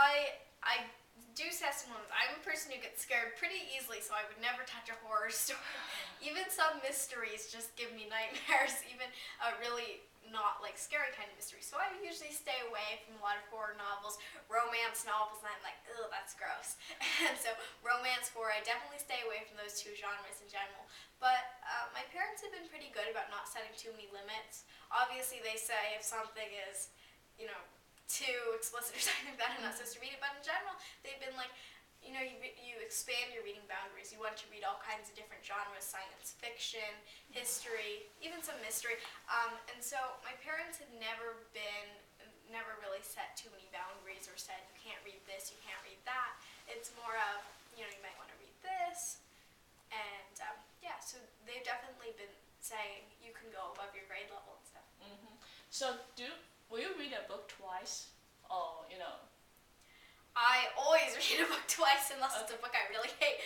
I do testimonies. I'm a person who gets scared pretty easily, so I would never touch a horror story. Even some mysteries just give me nightmares, even really not like scary kind of mysteries. So I usually stay away from a lot of horror novels, romance novels, and I'm like, ugh, that's gross. And so romance, horror, I definitely stay away from those two genres in general. But my parents have been pretty good about not setting too many limits. Obviously, they say if something is, you know, too explicit or something like that, I'm not supposed to read it. But in general, they've been like, you expand your reading boundaries. You want to read all kinds of different genres, science fiction, history, even some mystery. And so my parents have never really set too many boundaries or said, you can't read this, you can't read that. It's more of, you might want to read this. And yeah, so they've definitely been saying you can go above your grade level and stuff. So will you read a book twice? Or, I always read a book twice unless it's a book I really hate.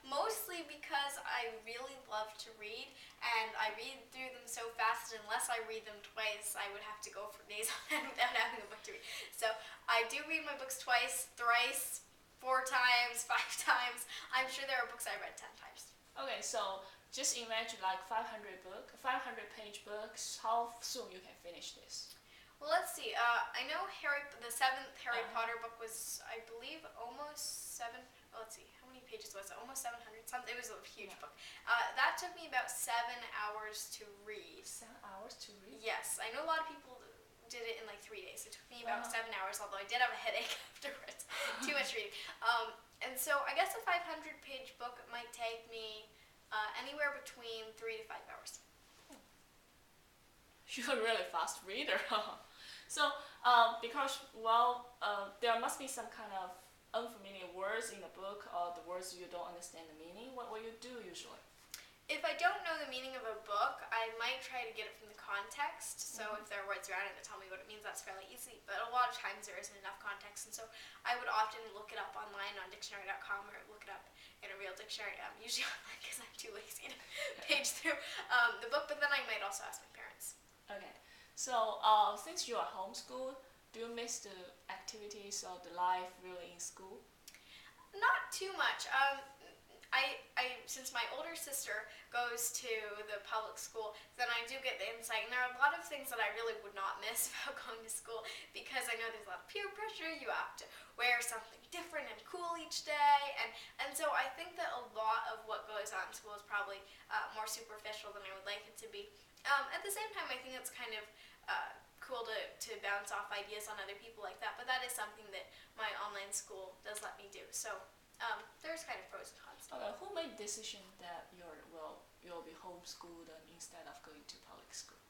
Mostly because I really love to read, and I read through them so fast, unless I read them twice, I would have to go for days on end without having a book to read. So I do read my books twice, thrice, 4 times, 5 times. I'm sure there are books I read 10 times. Okay, so just imagine like 500-page books. How soon you can finish this? Well, let's see. I know the 7th Harry Potter book was, I believe, almost 7. Oh, let's see. How many pages was it? Almost 700. Something. It was a huge book. That took me about 7 hours to read. 7 hours to read? Yes, I know a lot of people did it in like 3 days. It took me about 7 hours, although I did have a headache afterwards. Too much reading. And so I guess a 500-page book might take me anywhere between 3 to 5 hours. You're a really fast reader. So, because, there must be some kind of unfamiliar words in the book, or the words you don't understand the meaning. What will you do usually? If I don't know the meaning of a book, I might try to get it from the context. So if there are words around it that tell me what it means, that's fairly easy. But a lot of times there isn't enough context, and so I would often look it up online on dictionary.com or look it up in a real dictionary, usually online because I'm too lazy to page through the book. But then I might also ask my parents. Okay, so since you are homeschooled, do you miss the activities or the life really in school? Not too much. Since my older sister goes to the public school, then I do get the insight. And there are a lot of things that I really would not miss about going to school, because I know there's a lot of peer pressure. You have to wear something different and cool each day. And so I think that a lot of what goes on in school is probably more superficial than I would like it to be. At the same time, I think it's kind of cool to bounce off ideas on other people like that. But that is something that my online school does let me do. So there's kind of pros and cons. Who made the decision that you'll be homeschooled instead of going to public school?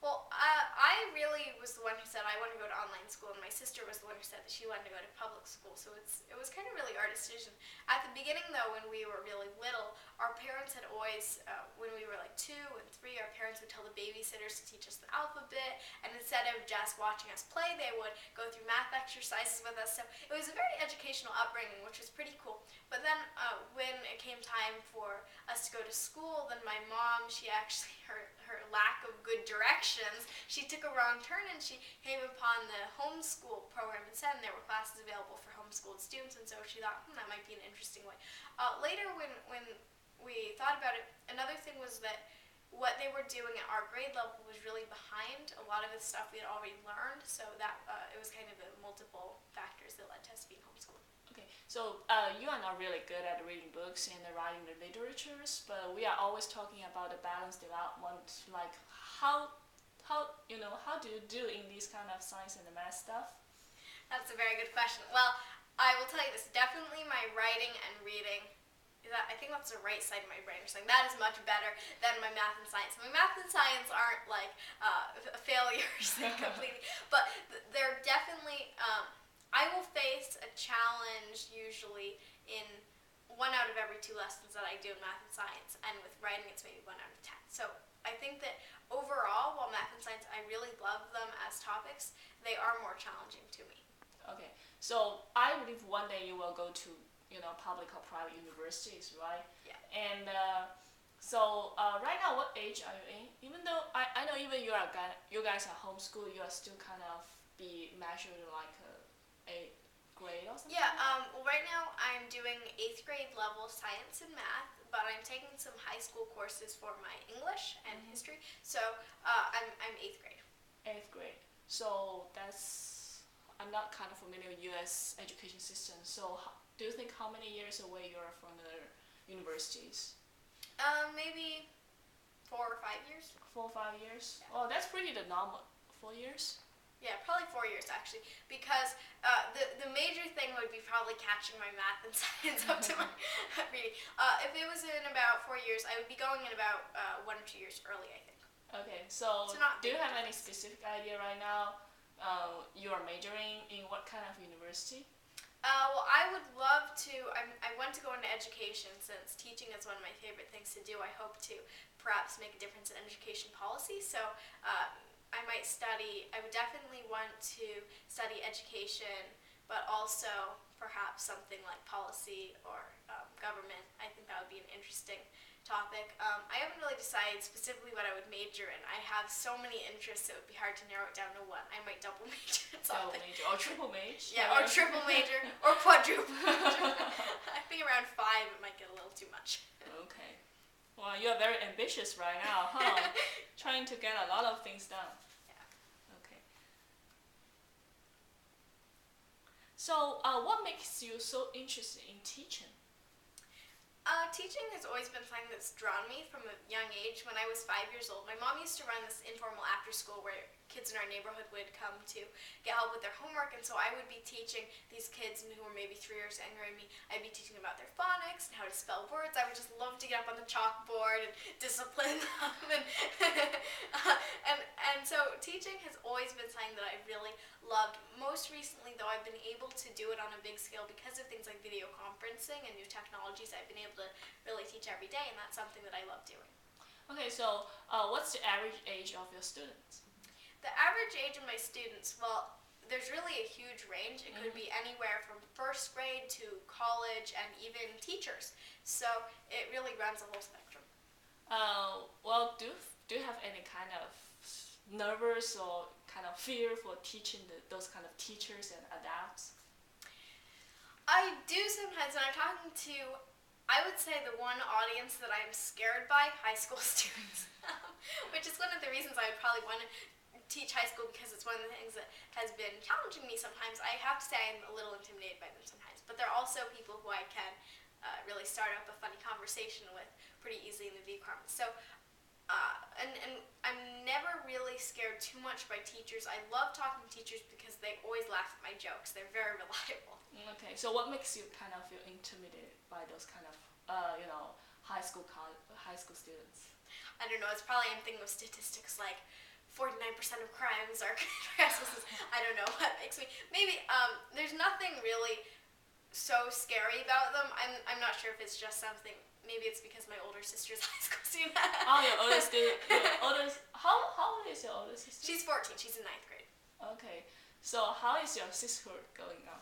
Well, I really was the one who said I want to go to online school, and my sister was the one who said that she wanted to go to public school. So it was kind of really our decision. At the beginning, though, when we were really little, our parents had always, when we were like 2 and 3, our parents would tell the babysitters to teach us the alphabet, and instead of just watching us play, they would go through math exercises with us. So it was a very educational upbringing, which was pretty cool. But then when it came time for us to go to school, then my mom, she actually, her lack of good directions, she took a wrong turn and she came upon the homeschool program instead, and there were classes available for homeschooled students, and so she thought, that might be an interesting way. Later, when we thought about it, another thing was that what they were doing at our grade level was really behind a lot of the stuff we had already learned, so that it was kind of the multiple factors that led to us being homeschooled. Okay, so you are not really good at reading books and writing the literatures, but we are always talking about the balanced development, like how do you do in this kind of science and the math stuff? That's a very good question. Well, I will tell you this, definitely my writing and reading, I think that's the right side of my brain or something. That is much better than my math and science. My math and science aren't like failures completely, but they're definitely, I will face a challenge usually in 1 out of every 2 lessons that I do in math and science, and with writing it's maybe 1 out of 10. So I think that overall, while math and science, I really love them as topics, they are more challenging to me. Okay, so I believe one day you will go to public or private universities, right? Yeah. And so right now, what age are you in? Even though I know even you guys are homeschooled, you are still kind of be measured like a doing 8th grade level science and math, but I'm taking some high school courses for my English and history. So I'm 8th grade. 8th grade. So I'm not kind of familiar with U.S. education system. So do you think how many years away you are from the universities? Maybe 4 or 5 years. 4 or 5 years? Yeah. Oh, that's pretty the normal. 4 years? Yeah, probably 4 years actually, because the major thing would be probably catching my math and science up to my reading. If it was in about 4 years, I would be going in about 1 or 2 years early, I think. Okay, so not do you have different. any specific idea right now? You are majoring in what kind of university? Well, I would love to. I want to go into education since teaching is one of my favorite things to do. I hope to perhaps make a difference in education policy. So I might study. I would definitely want to study education, but also perhaps something like policy or government. I think that would be an interesting topic. I haven't really decided specifically what I would major in. I have so many interests it would be hard to narrow it down to one. I might double major in Double something. major or triple major? Yeah, or triple major or quadruple major. I think around 5 it might get a little too much. Okay. Well, you are very ambitious right now, huh? Trying to get a lot of things done. Yeah. Okay. So, what makes you so interested in teaching? Teaching has always been something that's drawn me from a young age. When I was 5 years old, my mom used to run this informal after school where kids in our neighborhood would come to get help with their homework, and so I would be teaching these kids who were maybe 3 years younger than me. I'd be teaching about their phonics and how to spell words. I would just love to get up on the chalkboard and discipline them, and so teaching has always been something that I really loved. Most recently, though, I've been able to do it on a big scale because of things like video conferencing and new technologies. I've been able to really teach every day, and that's something that I love doing. Okay, so what's the average age of your students? The average age of my students, well, there's really a huge range. It could be anywhere from 1st grade to college and even teachers. So it really runs the whole spectrum. Well, do you have any kind of nervous or kind of fear for teaching those kind of teachers and adults? I do sometimes when I'm talking to, I would say the one audience that I'm scared by, high school students, which is one of the reasons I would probably want to teach high school because it's one of the things that has been challenging me sometimes. I have to say I'm a little intimidated by them sometimes, but they're also people who I can really start up a funny conversation with pretty easily in the video conference. So, and I'm never really scared too much by teachers. I love talking to teachers because they always laugh at my jokes. They're very reliable. Okay, so what makes you kind of feel intimidated by those kind of, high school students? I don't know. It's probably I'm thinking of statistics like 49% of crimes are I don't know what makes me. Maybe there's nothing really so scary about them. I'm not sure if it's just something. Maybe it's because my older sister's a high school student. Oh, your older student. How old is your older sister? She's 14. She's in 9th grade. Okay. So how is your sisterhood going on?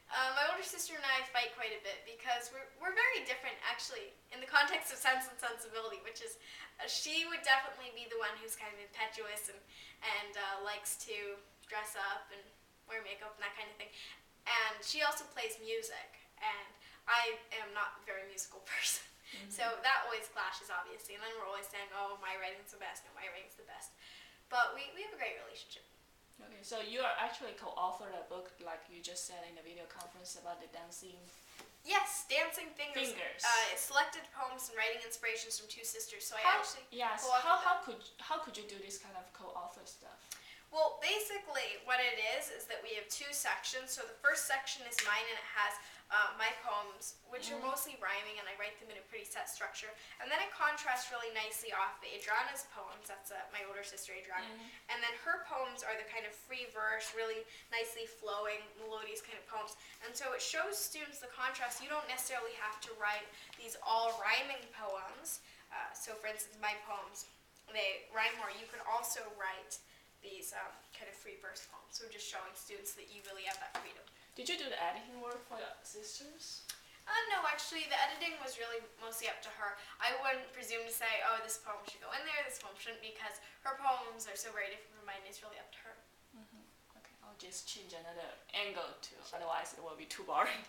My older sister and I fight quite a bit because we're very different actually in the context of Sense and Sensibility, which is she would definitely be the one who's kind of impetuous and likes to dress up and wear makeup and that kind of thing. And she also plays music, and I am not a very musical person. So that always clashes, obviously. And then we're always saying, oh, my writing's the best, no, my writing's the best. But we have a great relationship. Okay, so you are actually co-authored a book, like you just said in the video conference, about the dancing. Yes, Dancing Fingers. Selected poems and writing inspirations from 2 sisters. So I actually how could you do this kind of co-author stuff? Well, basically what it is that we have 2 sections. So the first section is mine, and it has my poems, which are mostly rhyming, and I write them in a pretty set structure. And then it contrasts really nicely off of Adriana's poems. That's my older sister, Adriana. And then her poems are the kind of free verse, really nicely flowing, melodious kind of poems. And so it shows students the contrast. You don't necessarily have to write these all rhyming poems. So for instance, my poems, they rhyme more. You can also write these kind of free verse poems. So just showing students that you really have that freedom. Did you do the editing work for your sisters? No, actually, the editing was really mostly up to her. I wouldn't presume to say, oh, this poem should go in there, this poem shouldn't, because her poems are so very different from mine. It's really up to her. Okay, I'll just change another angle too, otherwise it will be too boring.